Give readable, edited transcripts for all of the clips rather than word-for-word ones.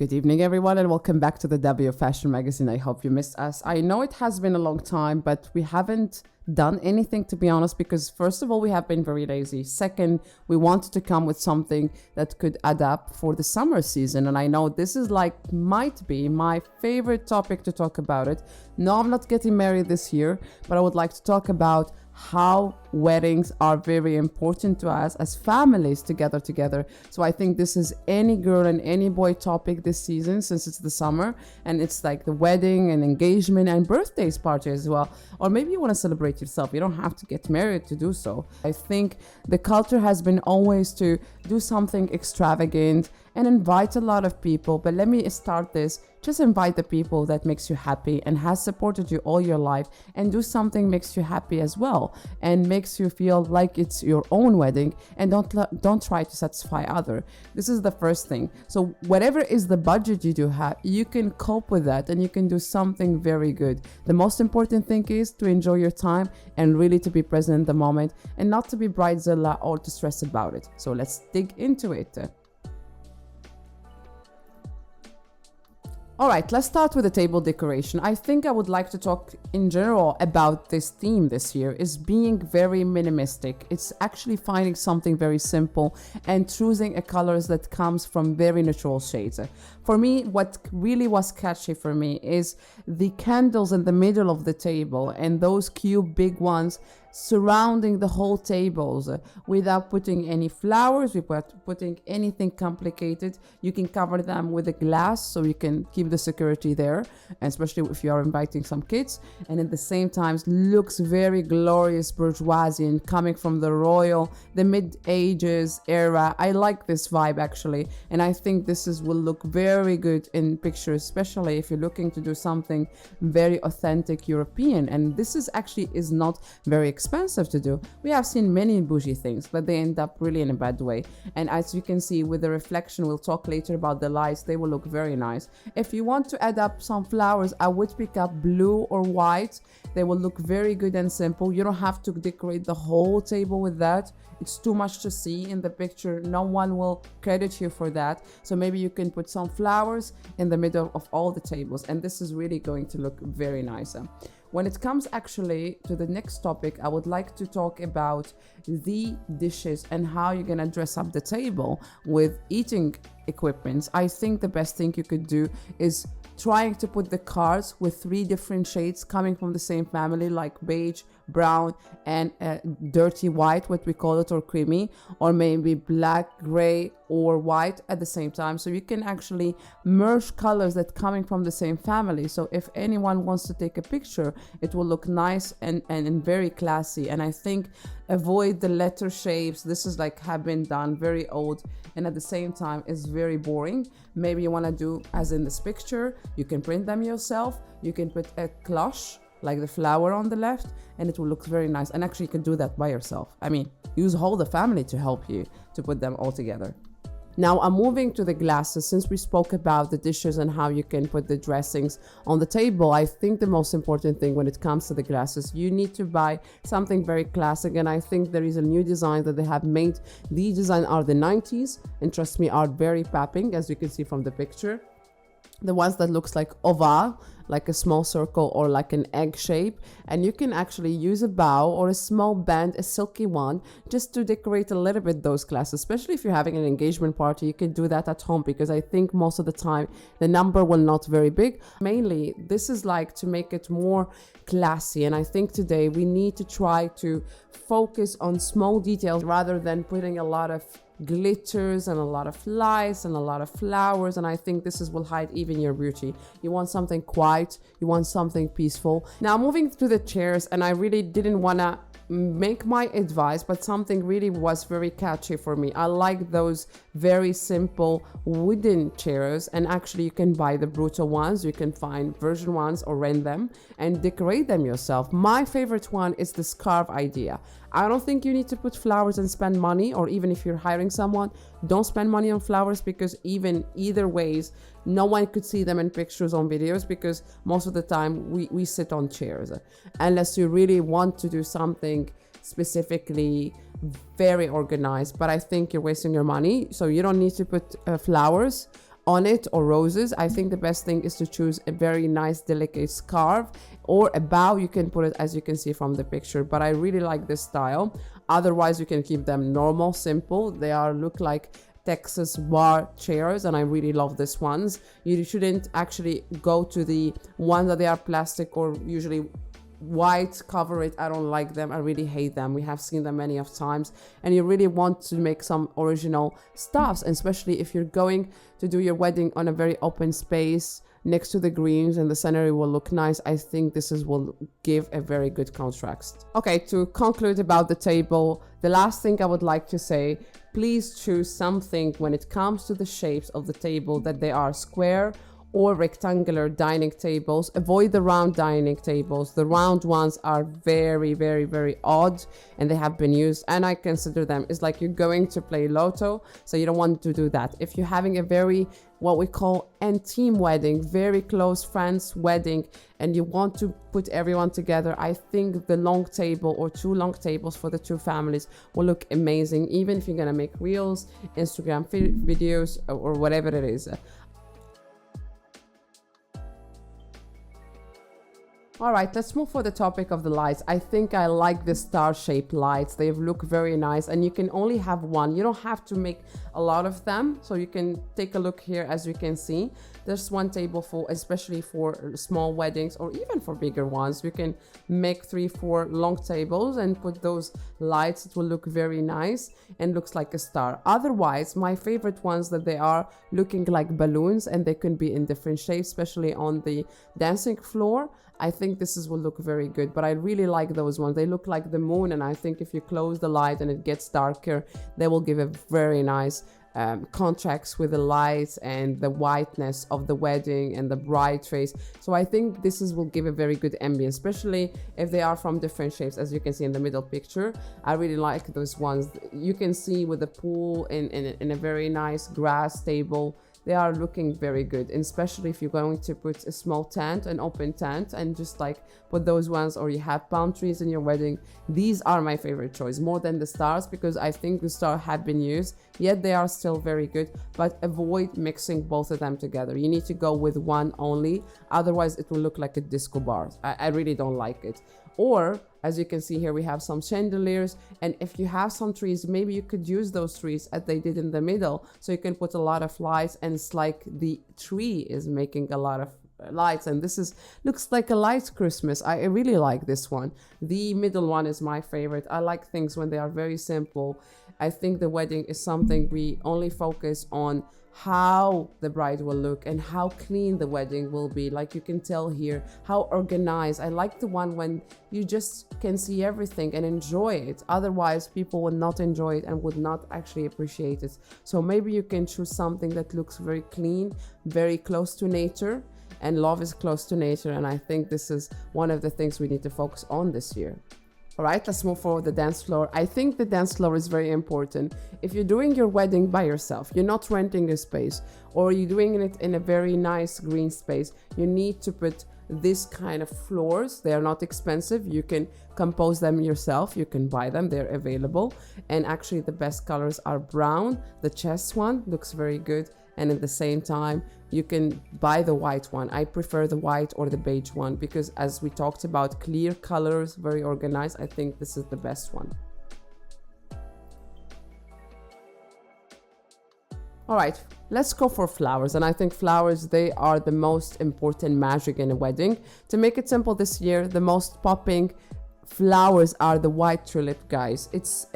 Good evening, everyone, and welcome back to the W Fashion Magazine. I hope you missed us. I know it has been a long time, but we haven't done anything, to be honest, because first of all, we have been very lazy. Second, we wanted to come with something that could add up for the summer season. And I know this is might be my favorite topic to talk about it. No, I'm not getting married this year, but I would like to talk about how weddings are very important to us as families together. So I think this is any girl and any boy topic this season, since it's the summer and it's like the wedding and engagement and birthdays party as well. Or maybe you want to celebrate yourself. You don't have to get married to do so. I think the culture has been always to do something extravagant and invite a lot of people. But let me start this. Just invite the people that makes you happy and has supported you all your life, and do something makes you happy as well and makes you feel like it's your own wedding, and don't try to satisfy other. This is the first thing. So whatever is the budget you do have, you can cope with that and you can do something very good. The most important thing is to enjoy your time and really to be present in the moment and not to be bridezilla or to stress about it. So let's dig into it. All right, let's start with the table decoration. I think I would like to talk in general about this theme this year is being very minimalistic. It's actually finding something very simple and choosing a colors that comes from very neutral shades. For me, what really was catchy for me is the candles in the middle of the table and those cute big ones surrounding the whole tables without putting any flowers, without putting anything complicated. You can cover them with a glass so you can keep the security there, especially if you are inviting some kids, and at the same time looks very glorious bourgeoisie and coming from the royal, the mid-ages era. I like this vibe actually, and I think will look very good in pictures, especially if you're looking to do something very authentic European. And this is not very expensive to do. We have seen many bougie things, but they end up really in a bad way. And as you can see with the reflection, we'll talk later about the lights, they will look very nice. If you want to add up some flowers, I would pick up blue or white. They will look very good and simple. You don't have to decorate the whole table with that. It's too much to see in the picture. No one will credit you for that. So maybe you can put some flowers in the middle of all the tables, and this is really going to look very nice. When it comes actually to the next topic, I would like to talk about the dishes and how you're gonna dress up the table with eating equipment. I think the best thing you could do is trying to put the cards with 3 different shades coming from the same family, like beige, brown, and dirty white, what we call it, or creamy, or maybe black, gray, or white at the same time. So you can actually merge colors that coming from the same family. So if anyone wants to take a picture, it will look nice and very classy. And I think avoid the letter shapes. This is have been done very old, and at the same time is very boring. Maybe you want to do as in this picture. You can print them yourself. You can put a cloche like the flower on the left, and it will look very nice. And actually you can do that by yourself. I mean, use whole the family to help you to put them all together. Now I'm moving to the glasses. Since we spoke about the dishes and how you can put the dressings on the table, I think the most important thing when it comes to the glasses, you need to buy something very classic. And I think there is a new design that they have made. These designs are the 90s, and trust me, are very popping, as you can see from the picture. The ones that looks like oval, like a small circle or like an egg shape, and you can actually use a bow or a small band, a silky one, just to decorate a little bit those glasses. Especially if you're having an engagement party, you can do that at home, because I think most of the time the number will not very big. Mainly this is to make it more classy, and I think today we need to try to focus on small details rather than putting a lot of glitters and a lot of lights and a lot of flowers. And I think will hide even your beauty. You want something quiet, you want something peaceful. Now moving to the chairs, and I really didn't want to make my advice, but something really was very catchy for me. I like those very simple wooden chairs, and actually you can buy the brutal ones. You can find version ones or rent them and decorate them yourself. My favorite one is the scarf idea. I don't think you need to put flowers and spend money, or even if you're hiring someone, don't spend money on flowers, because either ways, no one could see them in pictures, on videos, because most of the time we sit on chairs, unless you really want to do something specifically very organized. But I think you're wasting your money, so you don't need to put flowers on it or roses. I think the best thing is to choose a very nice delicate scarf or a bow. You can put it as you can see from the picture, but I really like this style. Otherwise you can keep them normal, simple. They are look like Texas bar chairs, and I really love these ones. You shouldn't actually go to the ones that they are plastic or usually white cover it. I don't like them. I really hate them. We have seen them many of times, and you really want to make some original stuffs, especially if you're going to do your wedding on a very open space next to the greens and the scenery will look nice. I think will give a very good contrast. Okay, to conclude about the table, the last thing I would like to say, please choose something when it comes to the shapes of the table that they are square or rectangular dining tables. Avoid the round dining tables. The round ones are very, very, very odd and they have been used, and I consider them, it's like you're going to play lotto, so you don't want to do that. If you're having a very, what we call intimate wedding, very close friends wedding, and you want to put everyone together, I think the long table or 2 long tables for the 2 families will look amazing, even if you're gonna make reels, Instagram videos, or whatever it is. All right, let's move for the topic of the lights. I think I like the star-shaped lights. They look very nice, and you can only have one. You don't have to make a lot of them. So you can take a look here. As you can see, there's one table for, especially for small weddings or even for bigger ones. You can make 3-4 long tables and put those lights. It will look very nice and looks like a star. Otherwise, my favorite ones that they are looking like balloons, and they can be in different shapes, especially on the dancing floor. I think will look very good, but I really like those ones. They look like the moon, and I think if you close the light and it gets darker, they will give a very nice contrast with the lights and the whiteness of the wedding and the bride face. So I think will give a very good ambience, especially if they are from different shapes, as you can see in the middle picture. I really like those ones. You can see with the pool in a very nice grass table. They are looking very good, and especially if you're going to put a small tent, an open tent, and just like put those ones, or you have palm trees in your wedding. These are my favorite choice, more than the stars, because I think the stars have been used, yet they are still very good, but avoid mixing both of them together. You need to go with one only, otherwise it will look like a disco bar. I really don't like it. Or, as you can see here, we have some chandeliers, and if you have some trees, maybe you could use those trees as they did in the middle, so you can put a lot of lights, and it's like the tree is making a lot of lights, and looks like a light Christmas. I really like this one. The middle one is my favorite. I like things when they are very simple. I think the wedding is something we only focus on how the bride will look and how clean the wedding will be. Like you can tell here how organized. I like the one when you just can see everything and enjoy it. Otherwise people would not enjoy it and would not actually appreciate it. So maybe you can choose something that looks very clean, very close to nature, and love is close to nature, and I think this is one of the things we need to focus on this year. All right, let's move forward the dance floor. I think the dance floor is very important. If you're doing your wedding by yourself, you're not renting a space, or you're doing it in a very nice green space, you need to put this kind of floors. They are not expensive. You can compose them yourself. You can buy them. They're available. And actually the best colors are brown. The chest one looks very good. And at the same time, you can buy the white one. I prefer the white or the beige one because, as we talked about, clear colors, very organized. I think this is the best one. All right, let's go for flowers. And I think flowers, they are the most important magic in a wedding. To make it simple this year, the most popping flowers are the white tulip, guys.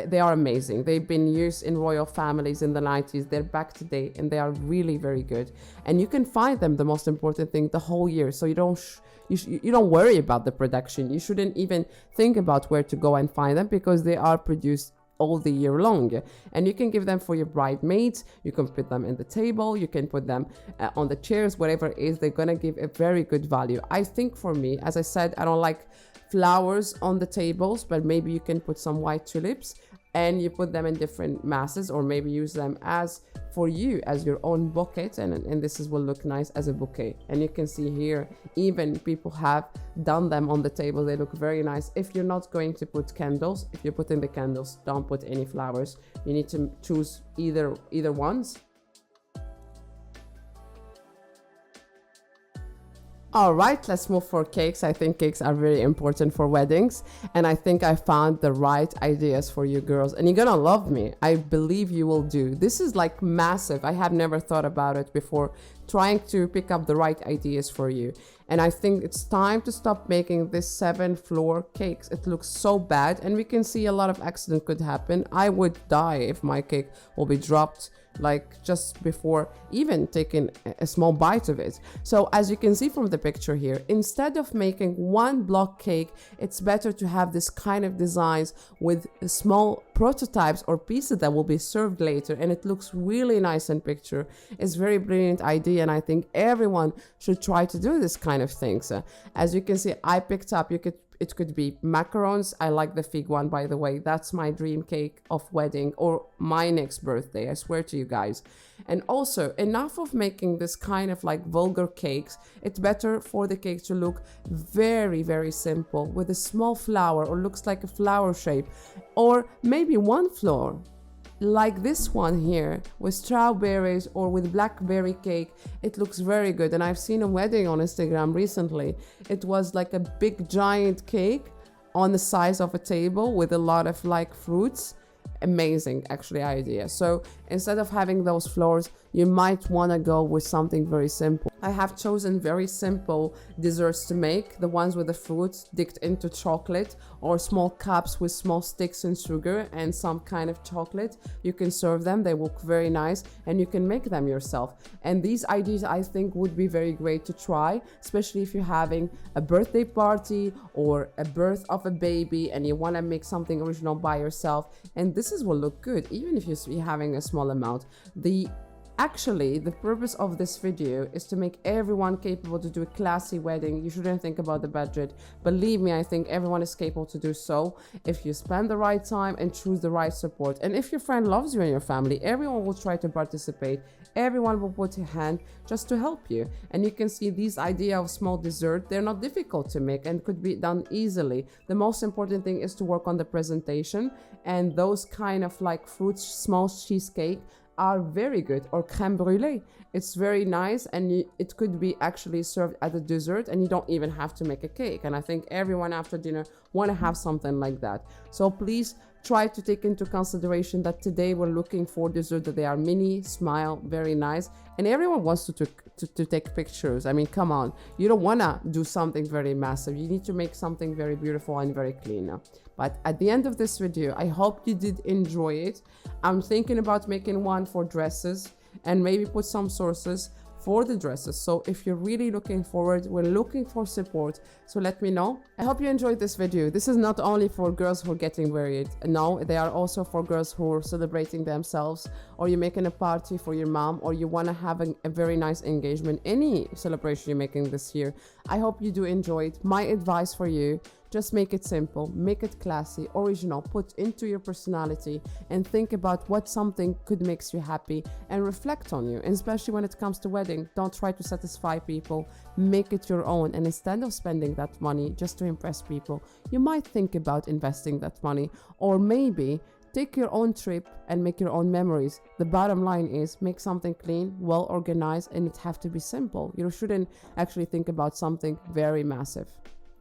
They are amazing. They've been used in royal families in the 90s. They're back today and they are really very good. And you can find them, the most important thing, the whole year. So you don't worry about the production. You shouldn't even think about where to go and find them because they are produced all the year long. And you can give them for your bridesmaids. You can put them in the table. You can put them on the chairs, whatever it is. They're gonna give a very good value. I think for me, as I said, I don't like flowers on the tables, but maybe you can put some white tulips and you put them in different masses, or maybe use them as for you as your own bouquet, and this will look nice as a bouquet. And you can see here, even people have done them on the table. They look very nice. If you're not going to put candles, if you're putting the candles, don't put any flowers. You need to choose either ones. All right, let's move for cakes. I think cakes are very important for weddings, and I think I found the right ideas for you girls, and you're gonna love me. I believe you will do. This is like massive. I have never thought about it before, trying to pick up the right ideas for you. And I think it's time to stop making this 7-floor cakes. It looks so bad, and we can see a lot of accident could happen. I would die if my cake will be dropped like just before even taking a small bite of it. So as you can see from the picture here, instead of making one block cake, it's better to have this kind of designs with small prototypes or pieces that will be served later, and it looks really nice in picture. It's very brilliant idea, and I think everyone should try to do this kind of things. As you can see, I picked up, it could be macarons. I like the fig one, by the way. That's my dream cake of wedding or my next birthday, I swear to you guys. And also, enough of making this kind of like vulgar cakes. It's better for the cake to look very, very simple with a small flower, or looks like a flower shape, or maybe one flower like this one here with strawberries or with blackberry cake. It looks very good, and I've seen a wedding on Instagram recently. It was like a big giant cake on the size of a table with a lot of like fruits. Amazing actually idea. So instead of having those flowers, you might want to go with something very simple. I have chosen very simple desserts to make, the ones with the fruits dipped into chocolate, or small cups with small sticks and sugar and some kind of chocolate. You can serve them, they look very nice, and you can make them yourself. And these ideas I think would be very great to try, especially if you're having a birthday party or a birth of a baby and you want to make something original by yourself. And this will look good even if you're having a small amount. Actually, the purpose of this video is to make everyone capable to do a classy wedding. You shouldn't think about the budget. Believe me, I think everyone is capable to do so if you spend the right time and choose the right support. And if your friend loves you and your family, everyone will try to participate. Everyone will put a hand just to help you. And you can see these idea of small dessert, they're not difficult to make and could be done easily. The most important thing is to work on the presentation, and those kind of like fruits, small cheesecake are very good, or crème brûlée. It's very nice, and it could be actually served as a dessert, and you don't even have to make a cake. And I think everyone after dinner want to have something like that. So please try to take into consideration that today we're looking for dessert that they are mini, smile, very nice, and everyone wants to take pictures. I mean, come on, you don't want to do something very massive. You need to make something very beautiful and very clean. But at the end of this video, I hope you did enjoy it. I'm thinking about making one for dresses and maybe put some sources for the dresses. So if you're really looking forward, we're looking for support, so let me know. I hope you enjoyed this video. This is not only for girls who are getting married. No, they are also for girls who are celebrating themselves, or you're making a party for your mom, or you want to have a very nice engagement, any celebration you're making this year. I hope you do enjoy it. My advice for you, just make it simple, make it classy, original, put into your personality, and think about what something could make you happy, and reflect on you. And especially when it comes to wedding, don't try to satisfy people, make it your own. And instead of spending that money just to impress people, you might think about investing that money, or maybe take your own trip and make your own memories. The bottom line is make something clean, well organized, and it have to be simple. You shouldn't actually think about something very massive.